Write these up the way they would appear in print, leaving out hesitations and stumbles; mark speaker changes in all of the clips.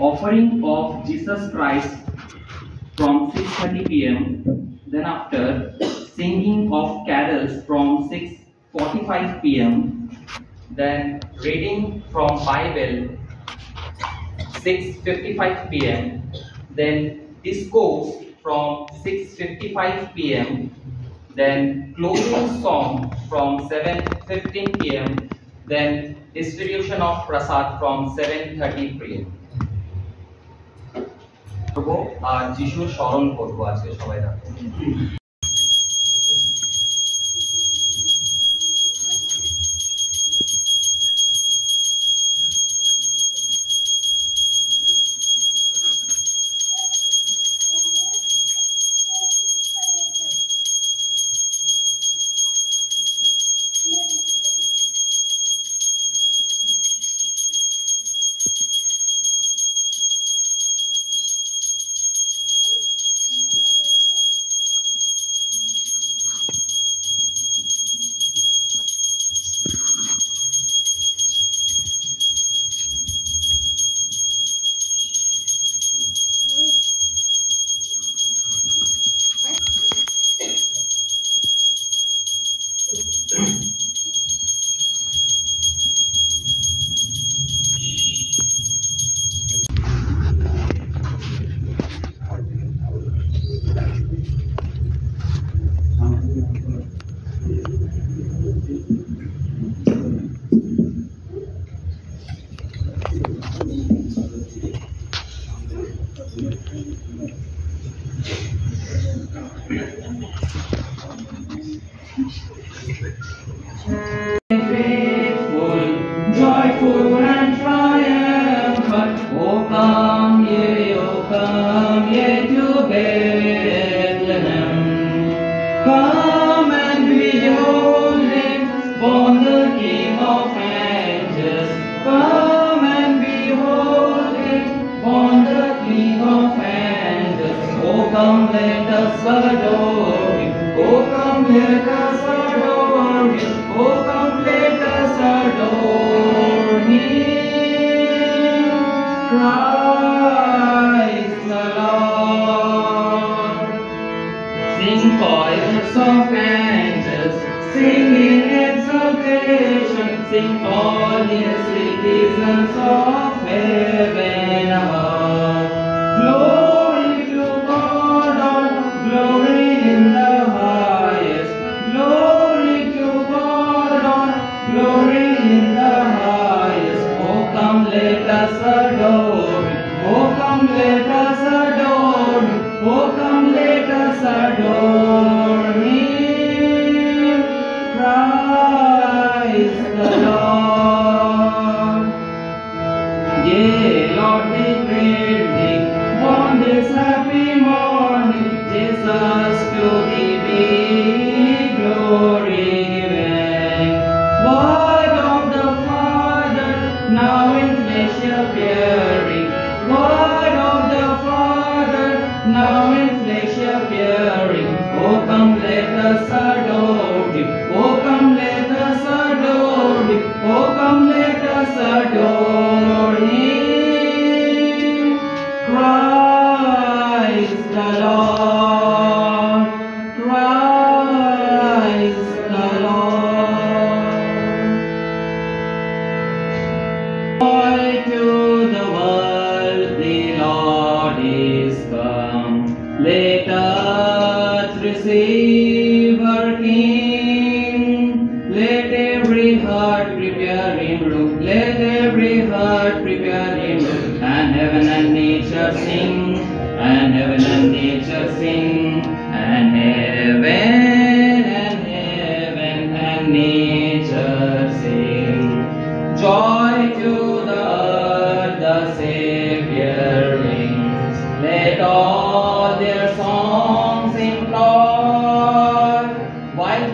Speaker 1: Offering of Jesus Christ from 6:30 p.m. Then after singing of carols from 6:45 p.m. Then reading from Bible 6:55 p.m. Then discourse from 6:55 p.m. Then closing song from 7:15 p.m. Then distribution of prasad from 7:30 p.m. আর যিশুর স্মরণ করবো আজকে সবাই রাখবো।
Speaker 2: Faithful, joyful and triumphant, O come ye to Bethlehem. Come and behold him, born the King of angels. Come and behold him, born the King of angels. Oh come, let us adore him. Oh come, let us adore him. Oh come, let us adore him. Christ the Lord. Sing choirs of angels, sing in exaltation, sing all ye citizens of heaven above. Glory to God, all glory in the highest. Glory to God, all glory in the highest. Oh come, let us adore him. Oh come, let us adore him. Oh come, let us adore him. Christ the Lord. Yea, Lord, we praise thee, on this happy morning, Jesus, to thee be glory given. Word of the Father, now in flesh appearing. Word of the Father, now in flesh appearing. Oh come, let us adore him. Oh come, let us adore him. Oh come, let us adore him. Christ the Lord. Christ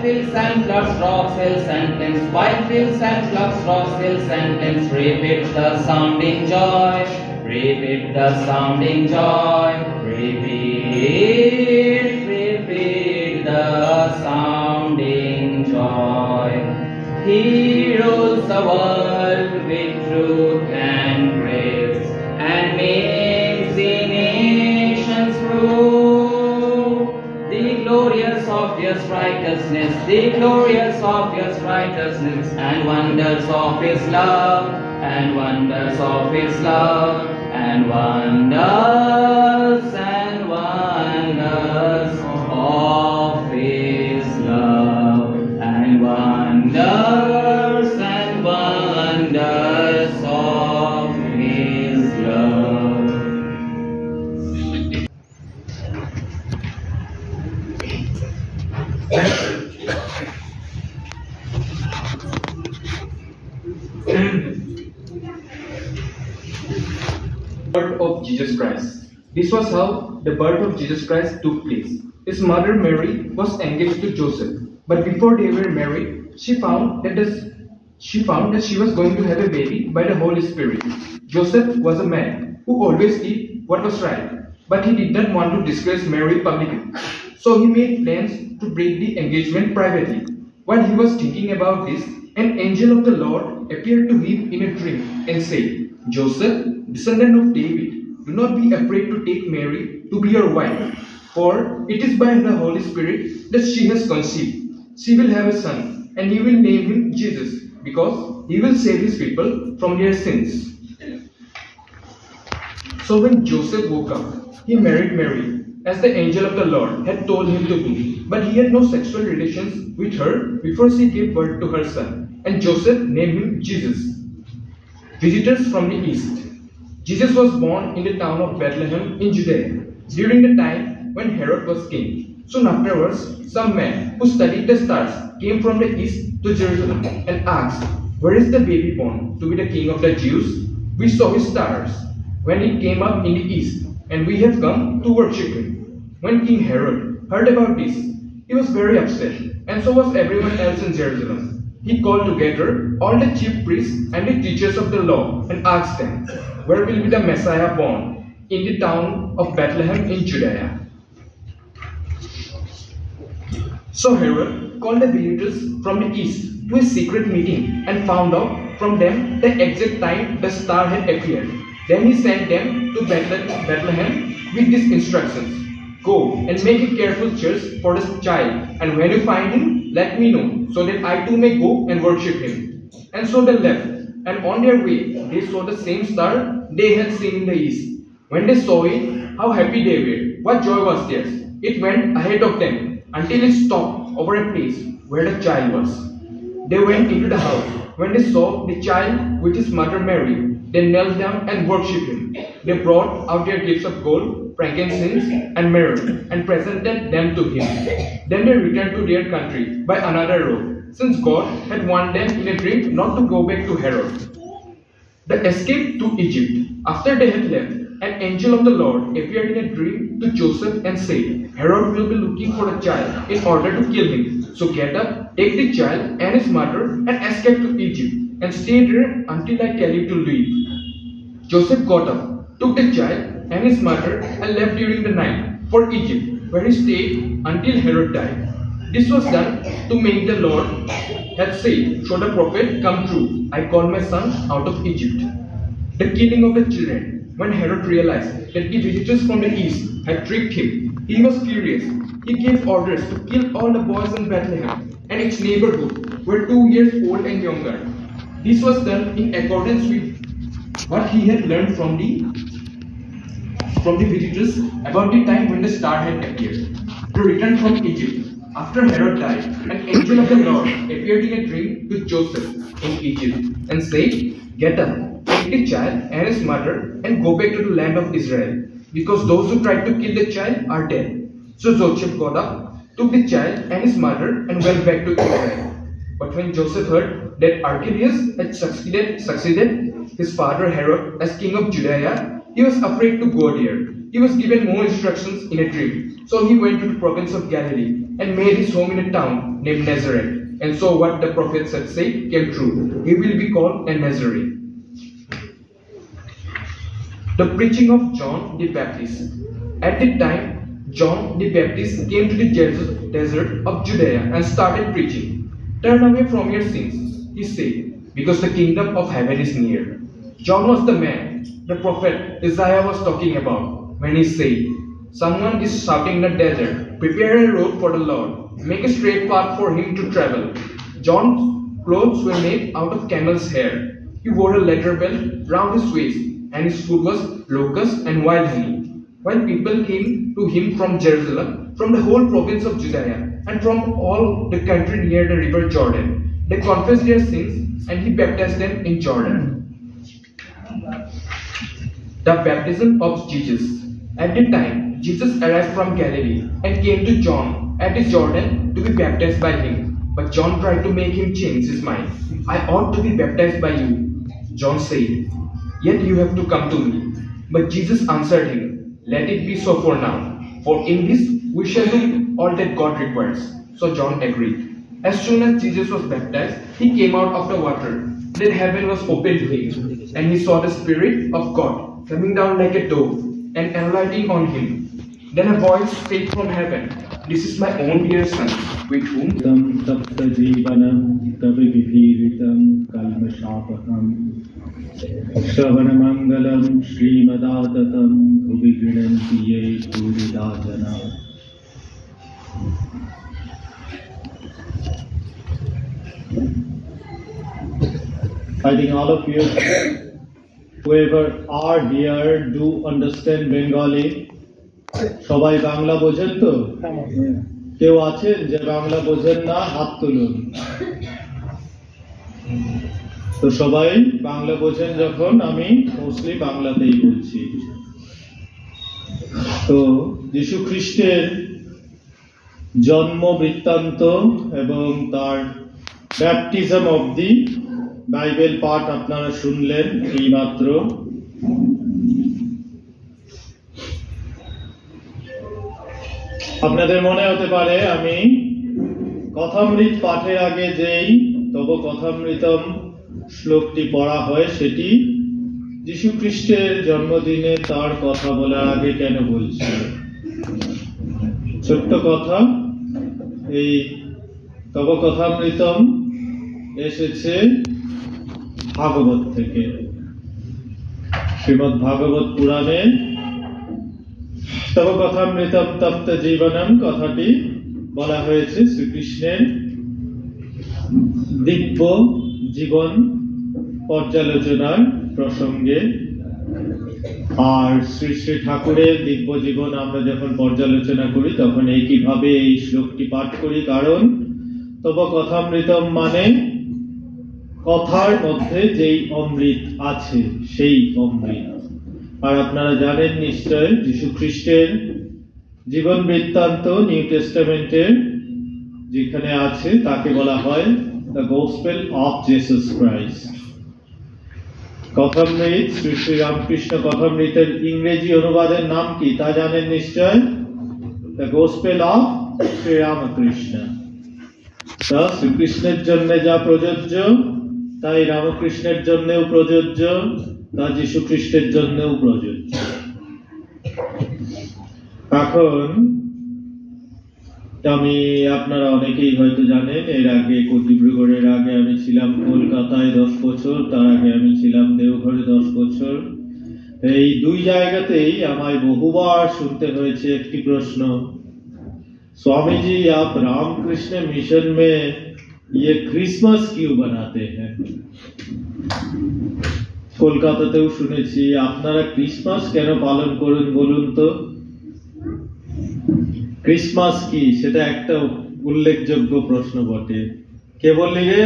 Speaker 2: fields and floods, rocks, hills and plains, wide fields and floods, rocks, hills and plains, repeat the sounding joy, repeat the sounding joy, repeat the sounding joy. He rules the world with truth and grace, and makes the nations rule. The glorious of His righteousness, the glorious of His righteousness, and wonders of His love, and wonders of His love, and wonders of His love, and wonders of His love.
Speaker 3: Birth of Jesus Christ. This was how the birth of Jesus Christ took place. His mother Mary was engaged to Joseph, but before they were married, she found that she was going to have a baby by the Holy Spirit. Joseph was a man who always did what was right, but he did not want to disgrace Mary publicly. So he made plans to break the engagement privately. While he was thinking about this, an angel of the Lord appeared to him in a dream and said, "Joseph, descendant of David, do not be afraid to take Mary to be your wife, for it is by the Holy Spirit that she has conceived. She will have a son, and you will name him Jesus, because he will save his people from their sins." So when Joseph woke up, he married Mary, as the angel of the Lord had told him to do. But he had no sexual relations with her before she gave birth to her son, and Joseph named him Jesus. Visitors from the east. Jesus was born in the town of Bethlehem in Judea, during the time when Herod was king. Soon afterwards, some men who studied the stars came from the east to Jerusalem and asked, "Where is the baby born to be the king of the Jews? We saw his stars when it came up in the east, and we have come to worship him." When King Herod heard about this, he was very upset, and so was everyone else in Jerusalem. He called together all the chief priests and the teachers of the law and asked them, "Where will be the Messiah born? In the town of Bethlehem in Judea." So Herod called the visitors from the east to a secret meeting and found out from them the exact time the star had appeared. Then he sent them to Bethlehem with these instructions: "Go and make a careful search for the child, and when you find him, let me know, so that I too may go and worship him." And so they left, and on their way they saw the same star they had seen in the east. When they saw it, how happy they were! What joy was theirs! It went ahead of them until it stopped over a place where the child was. They went into the house. When they saw the child with his mother Mary, they knelt down and worshipped him. They brought out their gifts of gold, frankincense, and myrrh, and presented them to him. Then they returned to their country by another road, since God had warned them in a dream not to go back to Herod. The escape to Egypt. After they had left, an angel of the Lord appeared in a dream to Joseph and said, "Herod will be looking for a child in order to kill him. So get up, take the child and his mother, and escape to Egypt, and stay there until I tell you to leave." Joseph got up, took the child and his mother, and left during the night for Egypt, where he stayed until Herod died. This was done to make the Lord had said, "Should the prophet come true, I called my son out of Egypt." The killing of the children. When Herod realized that the visitors from the east had tricked him, he was furious. He gave orders to kill all the boys in Bethlehem and its neighborhood who were 2 years old and younger. This was done in accordance with what he had learned from the visitors about the time when the star had appeared. To return from Egypt. After Herod died, an angel of the Lord appeared in a dream to Joseph in Egypt and said, "Get up, take the child and his mother, and go back to the land of Israel, because those who tried to kill the child are dead." So Joseph got up, took the child and his mother, and went back to Israel. But when Joseph heard that Archelaus had succeeded his father Herod as king of Judea, he was afraid to go there. He was given more instructions in a dream. So he went to the province of Galilee, and made his home in a town named Nazareth. And so what the prophets had said came true. He will be called a Nazarene. The preaching of John the Baptist. At the time, John the Baptist came to the desert of Judea and started preaching. Turn away from your sins, he said, because the kingdom of heaven is near. John was the man the prophet Isaiah was talking about when he said, someone is shouting in the desert, prepare a road for the Lord, make a straight path for him to travel. John's clothes were made out of camel's hair. He wore a leather belt round his waist, and his food was locusts and wild honey. While people came to him from Jerusalem, from the whole province of Judea, and from all the country near the river Jordan, they confessed their sins, and he baptized them in Jordan. The baptism of Jesus. At the time, Jesus arrived from Galilee and came to John at the Jordan to be baptized by him. But John tried to make him change his mind. I ought to be baptized by you, John said. Yet you have to come to me. But Jesus answered him, let it be so for now. For in this we shall do all that God requires. So John agreed. As soon as Jesus was baptized, he came out of the water. Then heaven was opened to him, and he saw the Spirit of God coming down like a dove and alighting on him. Then a voice said from heaven, this is my own dear son, with whom
Speaker 4: tapta jivanam tavibhiritam kalmashapaham Shravanamangalam Srimadatam Bhuvigrinanti ye Puridajana. I think all of you, whoever are here, do understand Bengali. সবাই বাংলা বোঝেন তো? কেউ আছেন যে বাংলা বোঝেন না? হাত তুলুন। তো সবাই বাংলা বোঝেন যখন, আমি মোস্টলি বাংলাতেই বলছি। তো যীশু খ্রিস্টের জন্ম বৃত্তান্ত এবং তার ব্যাপটিজম অবধি বাইবেল পাঠ আপনারা শুনলেন এইমাত্র। আপনাদের মনে হতে পারে আমি কথামৃত পাঠের আগে যেই তব কথামৃতম শ্লোকটি পড়া হয় সেটি যীশু খ্রিস্টের জন্মদিনে তার কথা বলার আগে কেন বলছি। ছোট্ট কথা, এই তব কথামৃতম এসেছে ভাগবত থেকে। শ্রীমদ্ ভাগবত পুরাণে তব কথামৃতম তপ্ত জীবনম কথাটি বলা হয়েছে শ্রীকৃষ্ণের দিব্য জীবন পর্যালোচনার প্রসঙ্গে। আর শ্রী শ্রী ঠাকুরের দিব্য জীবন আমরা যখন পর্যালোচনা করি তখন একইভাবে এই শ্লোকটি পাঠ করি, কারণ তব কথামৃতম মানে কথার মধ্যে যেই অমৃত আছে সেই অমৃত। আর আপনারা জানেন নিশ্চয় যীশু খ্রিস্টের জীবন বৃত্তান্ত নিউ টেস্টামেন্টের যেখানে আছে তাকে বলা হয় the gospel of Jesus Christ. Kathamrita, Shri Shri Ramakrishna কথামৃতের ইংরেজি অনুবাদের নাম কি তা জানেন নিশ্চয়, the gospel of Shri Ramakrishna. তা শ্রীকৃষ্ণের জন্য যা প্রযোজ্য তাই রামকৃষ্ণের জন্যও প্রযোজ্য, তা যীশু খ্রিস্টের জন্যও প্রযোজ্য। এখন আমি, আপনারা অনেকেই হয়তো জানেন, এর আগে ডিব্রুগড়ের আগে আমি ছিলাম কলকাতায় 10 বছর, তার আগে আমি ছিলাম দেওঘরে 10 বছর। এই দুই জায়গাতেই আমায় বহুবার শুনতে হয়েছে একটি প্রশ্ন, स्वामी जी आप रामकृष्ण मिशन में ये क्रिसमस क्यों बनाते हैं? কলকাতাতেও শুনেছি, আপনারা ক্রিসমাস কেন পালন করেন বলুন তো। ক্রিসমাস কি সেটা একটা উল্লেখযোগ্য প্রশ্ন বটে। কে বললি রে?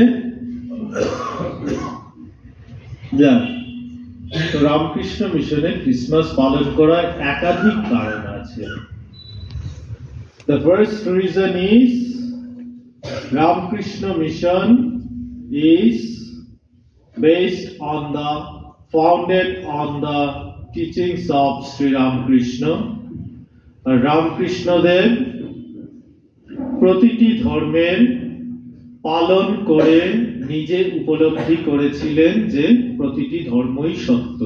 Speaker 4: যা, তো রামকৃষ্ণ মিশনে ক্রিসমাস পালন করার একাধিক কারণ আছে। The first reason is Ramakrishna Mission is based on the, founded on the teachings of Sri Ramakrishna. Ramakrishna Dev প্রতিটি ধর্মের পালন করে নিজে উপলব্ধি করেছিলেন যে প্রতিটি ধর্মই সত্য।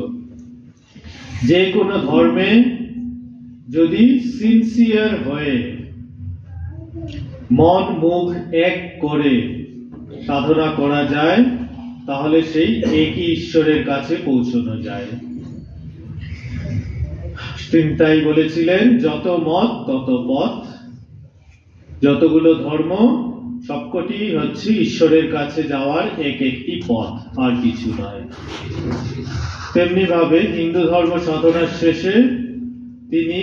Speaker 4: যে কোনো ধর্মে যদি সিনসিয়ার হয়ে মন মুখ এক করে সাধনা করা যায় তাহলে সেই একই ঈশ্বরের কাছে পৌঁছানো যায়। তিনি তাই বলেছিলেন, যত মত তত পথ, যতগুলো ধর্ম সবকটি হচ্ছে ঈশ্বরের কাছে যাওয়ার এক একটি পথ, আর কিছু নয়। তেমনি ভাবে হিন্দু ধর্ম সাধনার শেষে তিনি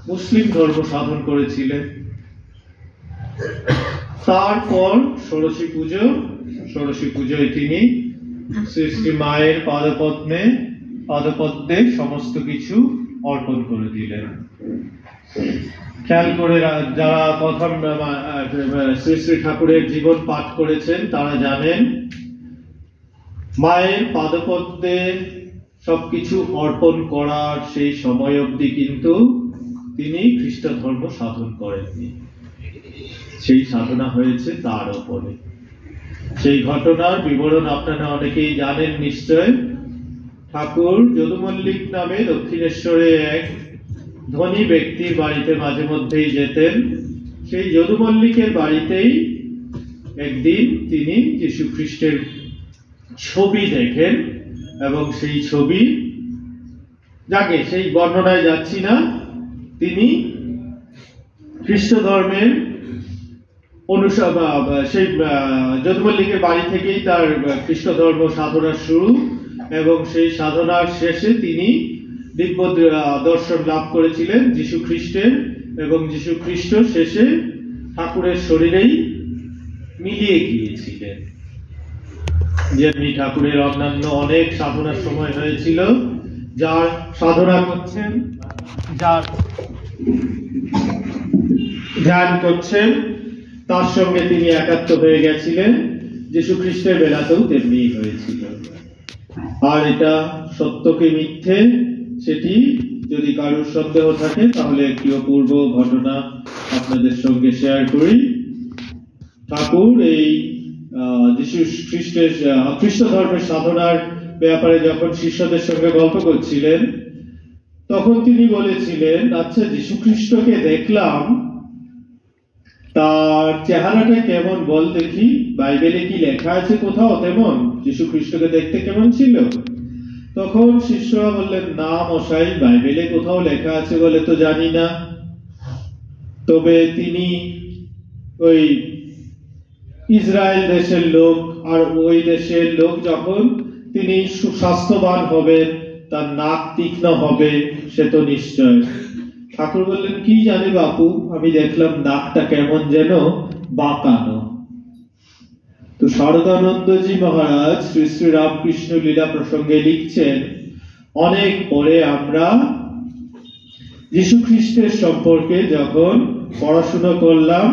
Speaker 4: মুসলিম ধর্ম সাধন করেছিলেন। তারপর ষোড়শী পুজোয় তিনি শ্রী শ্রী মায়ের পাদপদ্মে সমস্ত কিছু অর্পণ করে দিলেন। খেয়াল করে যারা প্রথম শ্রী শ্রী ঠাকুরের জীবন পাঠ করেছেন তারা জানেন, মায়ের পাদপদ্মে সবকিছু অর্পণ করার সেই সময় অবধি কিন্তু তিনি খ্রিস্ট ধর্ম সাধন করেননি। সেই সাধনা হয়েছে তার উপরে। সেই ঘটনার বিবরণ আপনারা অনেকেই জানেন নিশ্চয়। ঠাকুর যদুমল্লিক নামে দক্ষিণেশ্বরে এক ধনী ব্যক্তির বাড়িতে মাঝে মধ্যেই যেতেন। সেই যদুমল্লিকের বাড়িতেই একদিন তিনি যীশু খ্রিস্টের ছবি দেখেন এবং সেই ছবি, যাকে সেই বর্ণনায় যাচ্ছি না, তিনি খ্রিস্ট ধর্মের সেই যদুমল্লিকের বাড়ি থেকেই তার খ্রিস্ট ধর্ম সাধনা শুরু এবং সেই সাধনার শেষে তিনি দিব্য দর্শন লাভ করেছিলেন যীশু খ্রিস্টের, এবং যীশু খ্রিস্ট শেষে ঠাকুরের শরীরেই মিলিয়ে গিয়েছিলেন। যেমনি ঠাকুরের অন্যান্য অনেক সাধনার সময় হয়েছিল, যার সাধনা করছেন, যার ধ্যান করছেন, তার সঙ্গে তিনি একাত্ম হয়ে গেছিলেন। যীশু খ্রিস্টের বেলাতেও তেমনি হয়েছিল। আর এটা সত্য কি মিথ্যে সেটি যদি কারোর সন্দেহ থাকে তাহলে একটি অপূর্ব ঘটনা আপনাদের সঙ্গে শেয়ার করি। ঠাকুর এই যীশু খ্রিস্টের খ্রিস্ট ধর্মের সাধনার ব্যাপারে যখন শিষ্যদের সঙ্গে গল্প করছিলেন তখন তিনি বলেছিলেন, আচ্ছা, যীশু খ্রিস্টকে দেখলাম, তার চেহারাটা কেমন বল দেখি, বাইবেলে কি লেখা আছে কোথাও তেমন যীশু খ্রিস্টকে দেখতে কেমন ছিল? তখন শিষ্যরা বললেন, না মশাই, বাইবেলে কোথাও লেখা আছে বলে তো জানি না, তবে তিনি ওই ইসরায়েল দেশের লোক, আর ওই দেশের লোক যখন তিনি সুস্বাস্থ্যবান হবেন, তার নাক তীক্ষ্ণ হবে, সে তো নিশ্চয়। ঠাকুর বললেন, কি জানি বাপু, আমি দেখলাম নাকটা কেমন যেন বাঁকানো। তো শারদানন্দজি মহারাজ শ্রী শ্রী রামকৃষ্ণ লীলা প্রসঙ্গে লিখছেন, অনেক পরে আমরা যীশু খ্রিস্টের সম্পর্কে যখন পড়াশোনা করলাম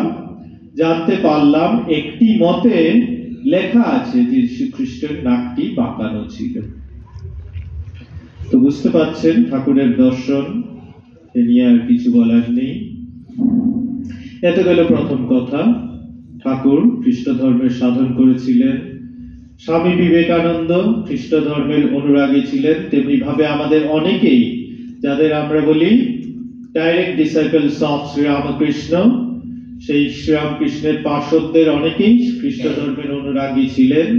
Speaker 4: জানতে পারলাম একটি মতে লেখা আছে যে যীশু খ্রিস্টের নাকটি বাঁকানো ছিল। তো বুঝতে পারছেন ঠাকুরের দর্শন, এ নিয়ে আর কিছু বলার নেই। এত গেল প্রথম কথা। ঠাকুর খ্রিস্ট ধর্মের সাধন করেছিলেন। স্বামী বিবেকানন্দ খ্রিস্ট ধর্মের অনুরাগী ছিলেন। তেমনি ভাবে আমাদের অনেকেই, যাদের আমরা বলি ডাইরেক্ট ডিসাইপলস অফ শ্রীরামকৃষ্ণ, সেই শ্রীরামকৃষ্ণের পার্শ্বদের অনেকেই খ্রিস্ট ধর্মের অনুরাগী ছিলেন।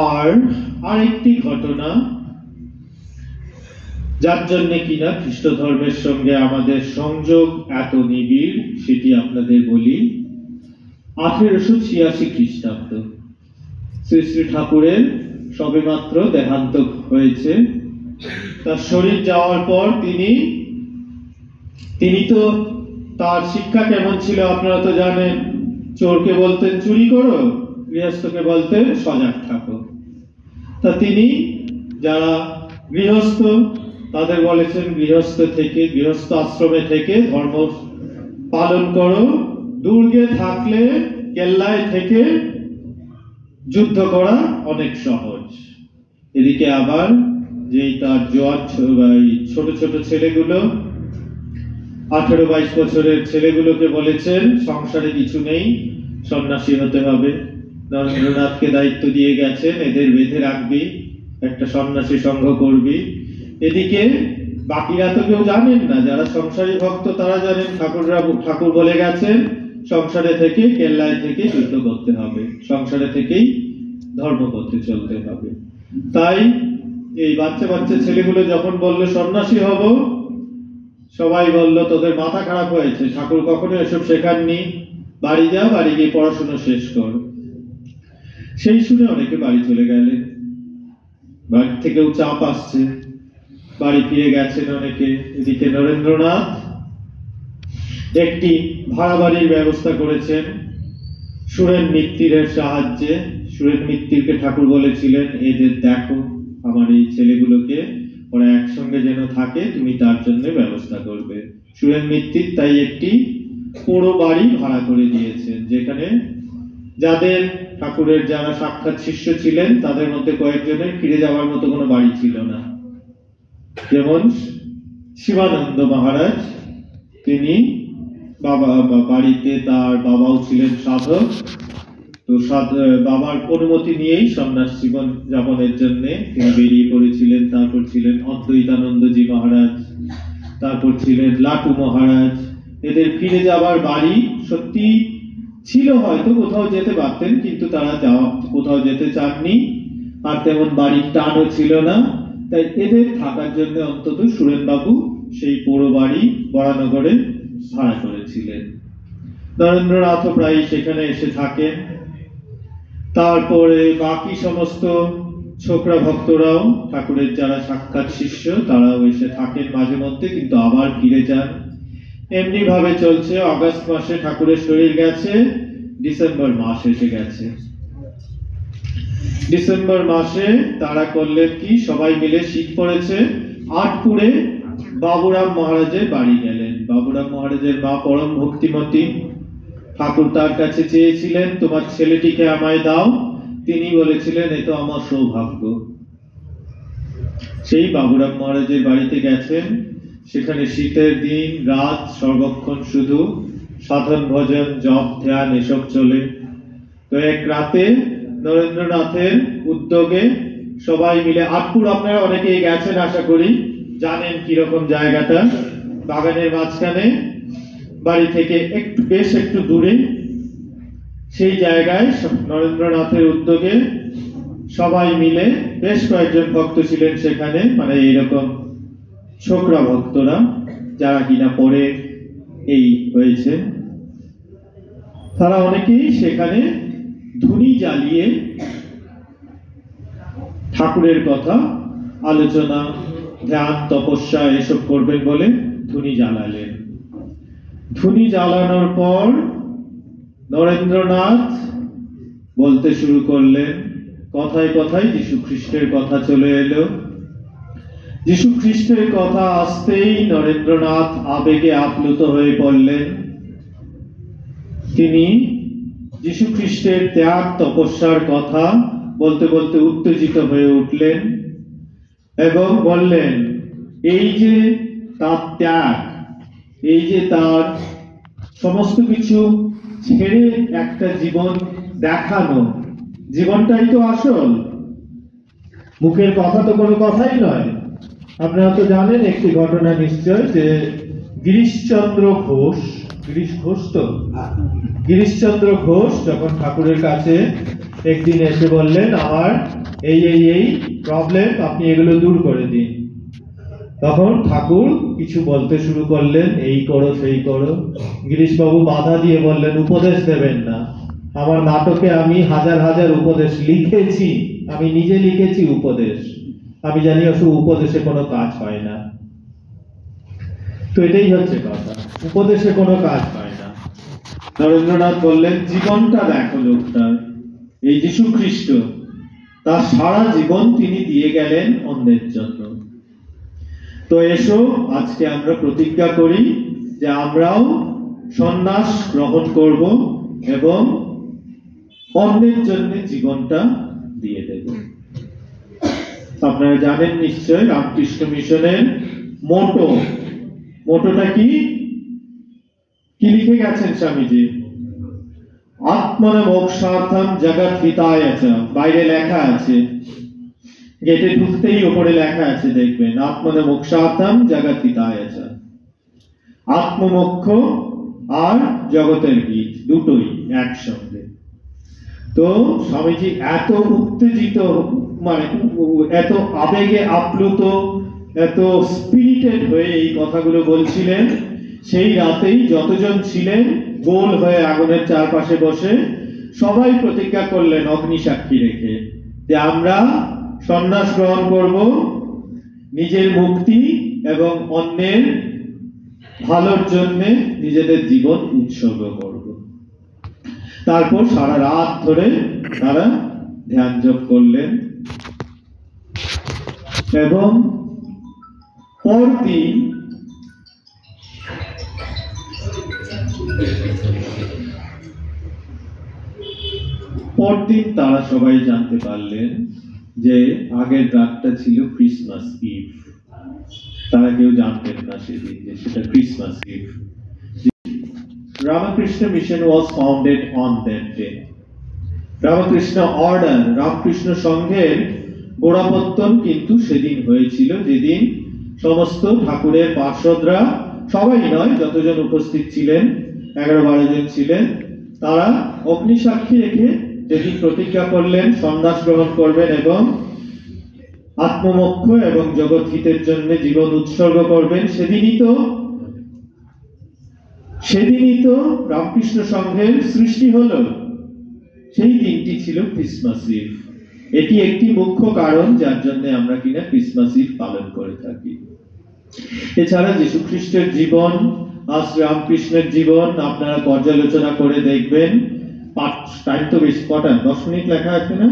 Speaker 4: আর আরেকটি ঘটনা, যার জন্য কিনা খ্রিস্ট ধর্মের সঙ্গে আমাদের সংযোগ এত নিবিড়, সেটি আপনাদের বলি। 1886 খ্রিস্টাব্দ শ্রী শ্রী ঠাকুরের সবেমাত্র দেহান্ত হয়েছে। তার শরীর যাওয়ার পর তিনি তো তার শিক্ষা কেমন ছিল আপনারা তো জানেন। চোরকে বলতেন চুরি করো, গৃহস্থকে বলতেন সজাগ থাকো। তা তিনি যারা গৃহস্থ তাদের বলেছেন গৃহস্থ আশ্রমে থেকে ধর্ম পালন করো, দুর্গে থাকলে কেল্লায় থেকে যুদ্ধ করা অনেক সহজ। এদিকে আবার যে তার জোয়ান ছোট ছোট ছেলেগুলো 18-22 বছরের ছেলেগুলোকে বলেছেন সংসারে কিছু নেই, সন্ন্যাসী হতে হবে। নরেন্দ্রনাথকে দায়িত্ব দিয়ে গেছেন, এদের বেঁধে রাখবি, একটা সন্ন্যাসী সংঘ করবি। এদিকে বাকিরা তো কেউ জানেন না, যারা সংসারী ভক্ত তারা জানেন ঠাকুর বলে গেছেন সংসারে থেকে, কেল্লায় থেকে যুদ্ধ করতে হবে, সংসারে থেকেই ধর্ম করতে চলতে হবে। তাই এই বাচ্চা বাচ্চা ছেলেগুলো যখন বলল সন্ন্যাসী হব, সবাই বলল তোদের মাথা খারাপ হয়েছে, ঠাকুর কখনো এসব শেখাননি, বাড়ি যা, বাড়ি গিয়ে পড়াশোনা শেষ কর। সেই শুনে অনেকে বাড়ি চলে গেলেন, বাড়ি থেকেও চাপ আসছে, বাড়ি ফিরে গেছেন অনেকে। এদিকে নরেন্দ্রনাথ একটি ভাড়া বাড়ির ব্যবস্থা করেছেন সুরেন মিত্তিরের সাহায্যে। সুরেন মিত্তিরকে ঠাকুর বলেছিলেন, এদের দেখো, আমার এই ছেলেগুলোকে ওরা একসঙ্গে যেন থাকে, তুমি তার জন্য ব্যবস্থা করবে। সুরেন মিত্তির তাই একটি পুরো বাড়ি ভাড়া করে দিয়েছেন, যেখানে যাদের ঠাকুরের যারা সাক্ষাৎ শিষ্য ছিলেন তাদের মধ্যে কয়েকজনের ফিরে যাওয়ার মতো কোনো বাড়ি ছিল না। যেমন শিবানন্দ মহারাজ, তিনি বাড়িতে তার বাবাও ছিলেন সাধক, তো বাবার অনুমতি নিয়েই সন্ন্যাস জীবন যাপনের জন্য তিনি বেরিয়ে পড়েছিলেন। তারপর ছিলেন অদ্বৈতানন্দজি মহারাজ, তারপর ছিলেন লাটু মহারাজ। এদের ফিরে যাবার বাড়ি সত্যি ছিল, হয়তো কোথাও যেতে পারতেন, কিন্তু তারা কোথাও যেতে চাননি, আর তেমন বাড়ির টানও ছিল না। তাই এদের থাকার জন্য অন্তত সুরেনবাবু সেই পুরো বাড়ি বরানগরে ভাড়া করেছিলেন। নরেন্দ্রনাথও প্রায় সেখানে এসে থাকেন। তারপরে বাকি সমস্ত ছোকরা ভক্তরাও, ঠাকুরের যারা সাক্ষাৎ শিষ্য, তারাও এসে থাকেন মাঝে মধ্যে, কিন্তু আবার ফিরে যান। এমনি ভাবে চলছে। আগস্ট মাসে ঠাকুরের শরীর গেছে, ডিসেম্বর মাস এসে গেছে। ডিসেম্বর মাসে তারা করলেন কি, সবাই মিলে শীত পড়েছে, আটপুরে বাবুরাম মহারাজের বাড়ি গেলেন। বাবুরাম মহারাজের মা পরম ভক্তিমতী, ঠাকুর তার কাছে চেয়েছিলেন তোমার ছেলেটিকে আমায় দাও, তিনি বলেছিলেন এ তো আমার সৌভাগ্য। সেই বাবুরাম মহারাজের বাড়িতে গেছেন। সেখানে শীতের দিন রাত সর্বক্ষণ শুধু সাধন ভজন জপ ধ্যান এসব চলে। তো এক রাতে নরেন্দ্রনাথের উদ্যোগে সবাই মিলে, আটপুর আপনারা অনেকেই গেছেন আশা করি, জানেন কিরকম জায়গাটা, বাগানের মাঝখানে, বাড়ি থেকে বেশ একটু দূরে, সেই জায়গায় নরেন্দ্রনাথের উদ্যোগে সবাই মিলে, বেশ কয়েকজন ভক্ত ছিলেন সেখানে, মানে এইরকম ছোকরা ভক্তরা যারা কিনা পরে এই হয়েছে, তারা অনেকেই সেখানে ধুনি জ্বালিয়ে ঠাকুরের কথা আলোচনা ধ্যান তপস্যা এসব করবেন বলে ধুনি জ্বালালেন। ধুনি জ্বালানোর পর নরেন্দ্রনাথ বলতে শুরু করলেন, কথায় কথায় যীশু খ্রিস্টের কথা চলে এলো। যীশু খ্রিস্টের কথা আসতেই নরেন্দ্রনাথ আবেগে আপ্লুত হয়ে পড়লেন। তিনি যীশু খ্রিস্টের ত্যাগ তপস্যার কথা বলতে বলতে উত্তেজিত হয়ে উঠলেন এবং বললেন, এই যে তার ত্যাগ, এই যে তার সমস্ত কিছু ছেড়ে একটা জীবন দেখানো, জীবনটাই তো আসল, মুখের কথা তো কোনো কথাই নয়। আপনারা তো জানেন একটি ঘটনা নিশ্চয়, যে গিরিশচন্দ্র ঘোষ, গিরিশচন্দ্র ঘোষ যখন ঠাকুরের কাছে একদিন এসে বললেন আমার এই প্রবলেম, আপনি এগুলো দূর করে দিন, তখন ঠাকুর কিছু বলতে শুরু করলেন, এই করো সেই করো। গিরিশবাবু বাধা দিয়ে বললেন, উপদেশ দেবেন না, আমার নাটকে আমি হাজার হাজার উপদেশ লিখেছি, আমি নিজে লিখেছি উপদেশ, আমি জানি ওসব উপদেশে কোনো কাজ হয় না। তো এটাই হচ্ছে কথা, উপদেশে কোনো কাজ হয় না। নরেন্দ্রনাথ বললেন, জীবনটা দেখো লোকটার, এই যীশু খ্রিস্ট তার সারা জীবন তিনি দিয়ে গেলেন অন্যের জন্য। তো এসো আজকে আমরা প্রতিজ্ঞা করি যে আমরাও সন্ন্যাস গ্রহণ করব এবং অন্যের জন্য জীবনটা দিয়ে দেব। আপনারা জানেন নিশ্চয় রামকৃষ্ণ মিশনের মোটোটা কি, কি লিখে গেছেন স্বামীজি? আত্মনা মোক্ষার্থম জগৎ হিতায় চ, বাইরে লেখা আছে, গেটে ঢুকতেই উপরে লেখা আছে, দেখবেন আত্মনা মোক্ষার্থম জগৎ হিতায় চ। আত্মমোক্ষ আর জগতের হিত দুটোই একসঙ্গে। তো স্বামীজি এত উত্তেজিত, মানে এত আবেগে আপ্লুত, এত স্পিরিটেড হয়ে এই কথাগুলো বলছিলেন। সেই রাতেই যতজন ছিলেন গোল হয়ে আগুনের চারপাশে বসে সবাই প্রতিজ্ঞা করলেন অগ্নি সাক্ষী রেখে যে আমরা সন্ন্যাস গ্রহণ করব, নিজের মুক্তি এবং অন্যের ভালোর জন্য নিজেদের জীবন উৎসর্গ করব। তারপর সারা রাত ধরে তারা ধ্যান জপ করলেন এবং পরদিন তারা সবাই জানতে পারলেন যে আগের রাতটা ছিল ক্রিসমাস ইভ। তারা কেউ জানতেন না সেদিন যে সেটা Christmas Eve. Ramakrishna Mission was founded on that day. Ramakrishna Order, Ramakrishna সংঘের গোড়াপত্তন কিন্তু সেদিন হয়েছিল, যেদিন সমস্ত ঠাকুরের পার্ষদরা, সবাই নয়, যতজন উপস্থিত ছিলেন 11-12 জন ছিলেন, তারা অগ্নিসাক্ষী রেখে যেদিন প্রতিজ্ঞা করলেন সন্ন্যাস গ্রহণ করবেন এবং আত্মমোক্ষ এবং জগৎ হিতের জন্য জীবন উৎসর্গ করবেন, সেদিনই তো রামকৃষ্ণ সংঘের সৃষ্টি হলো। সেই দিনটি ছিল ক্রিসমাস ইভ। এটি একটি মুখ্য কারণ যার জন্য আমরা কিনা ক্রিসমাস ইভ পালন করে থাকি। এছাড়া যীশু খ্রিস্টের জীবন আর রামকৃষ্ণের জীবন আপনারা পর্যালোচনা করে দেখবেন। টাইম তো বেশি, কটা 10 মিনিট লেখা আছে না?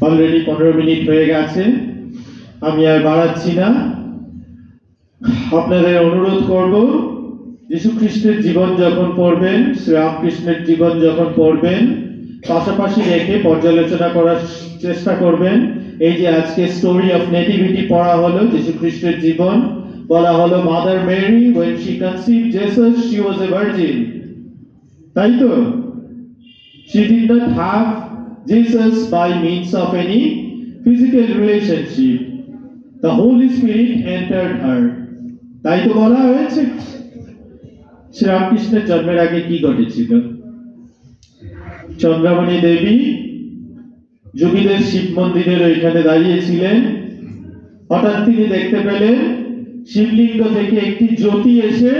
Speaker 4: অলরেডি 15 মিনিট হয়ে গেছে, আমি আর বাড়াচ্ছি না। আপনাদের অনুরোধ করব, যীশু খ্রিস্টের জীবন যখন পড়বেন, শ্রীরামকৃষ্ণের জীবন যখন পড়বেন, পাশাপাশি রেখে পর্যালোচনা করার চেষ্টা করবেন। এই যে আজকে স্টোরি অফ নেটিভিটি পড়া হলো, যীশু খ্রিস্টের জীবন বলা হলো mother Mary when she conceived Jesus she was a virgin, তাই তো? She did not have Jesus by means of any physical relationship. The Holy Spirit entered her. তাই তো বলা হয়েছে। শ্রীরামকৃষ্ণের জন্মের আগে কি ঘটেছিল? চন্দ্রামণি দেবী যোগীদের শিব মন্দিরের ওইখানে দাঁড়িয়েছিলেন। হঠাৎ তিনি দেখতে পেলেন শিবলিঙ্গ থেকে একটি জ্যোতি এসে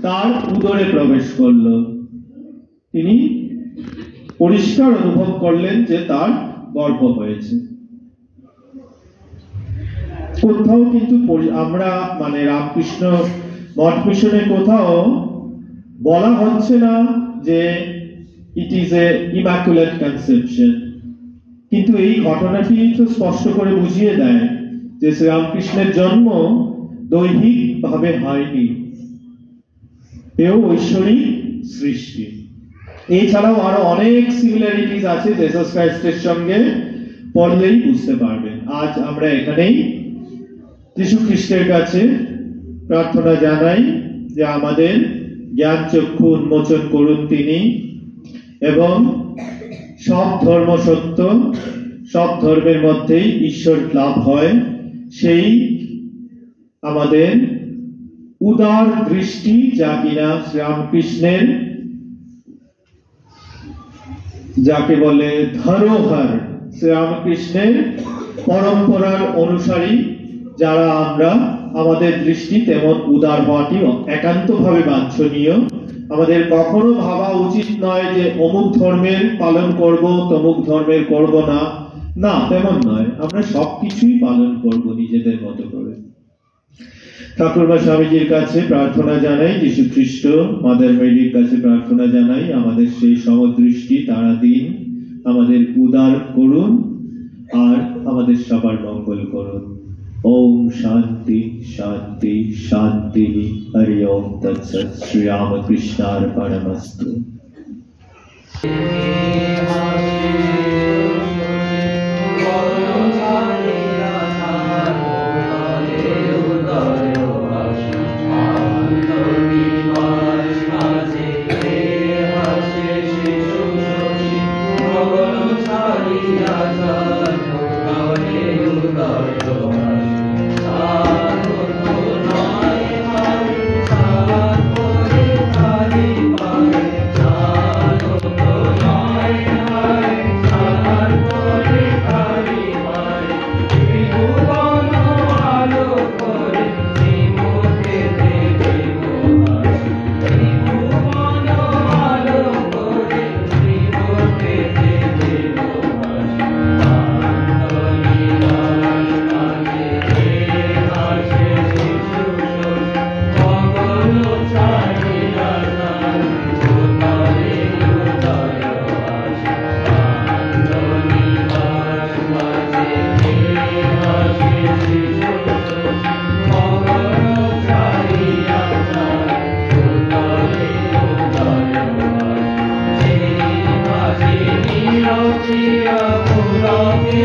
Speaker 4: তার উদরে প্রবেশ করলো। তিনি পরিষ্কার অনুভব করলেন যে তার গর্ভ হয়েছে। কোথাও কিন্তু আমরা মানে রামকৃষ্ণ মঠ মিশনের কোথাও বলা হচ্ছে না যে it is a immaculate conception, কিন্তু এই ঘটনাটি তো স্পষ্ট করে বুঝিয়ে দেয় যে শ্রীরামকৃষ্ণের জন্ম দৈহিক ভাবে হয়নি, এও ঐশ্বরিক সৃষ্টি। এছাড়াও আরো অনেক সিমিলারিটিস আছে জেসাস ক্রাইস্টের সঙ্গে, পড়লেই বুঝতে পারবেন। আজ আমরা এখানেই যীশু খ্রিস্টের কাছে প্রার্থনা জানাই যে আমাদের জ্ঞান চক্ষু উন্মোচন করুন তিনি, এবং সব ধর্ম সত্য, সব ধর্মের মধ্যেই ঈশ্বর লাভ হয়, সেই আমাদের উদার দৃষ্টি যা কিনা শ্রীরামকৃষ্ণের যাকে বলে ধরোহর, শ্রীরামকৃষ্ণের পরম্পরার অনুসারী যারা আমরা, আমাদের দৃষ্টি তেমন উদার হওয়াটি একান্তভাবে বাঞ্ছনীয়। আমাদের কখনো ভাবা উচিত নয় যে অমুক ধর্মের পালন করব, তমুক ধর্মের করব না, না তেমন নয়, আমরা সবকিছুই পালন করব নিজেদের মতো করে। ঠাকুরমা স্বামীজির কাছে প্রার্থনা জানাই, যীশু খ্রিস্ট মাদার মেরির কাছে প্রার্থনা জানাই আমাদের সেই সমদৃষ্টি তারা দিন, আমাদের উদার করুন আর আমাদের সবার মঙ্গল করুন। ओम शांति शांति शांति। हरि ओम तत्सत्। श्री रामकृष्णार्पणमस्तु।
Speaker 2: Oh আসিয়া পুরাতে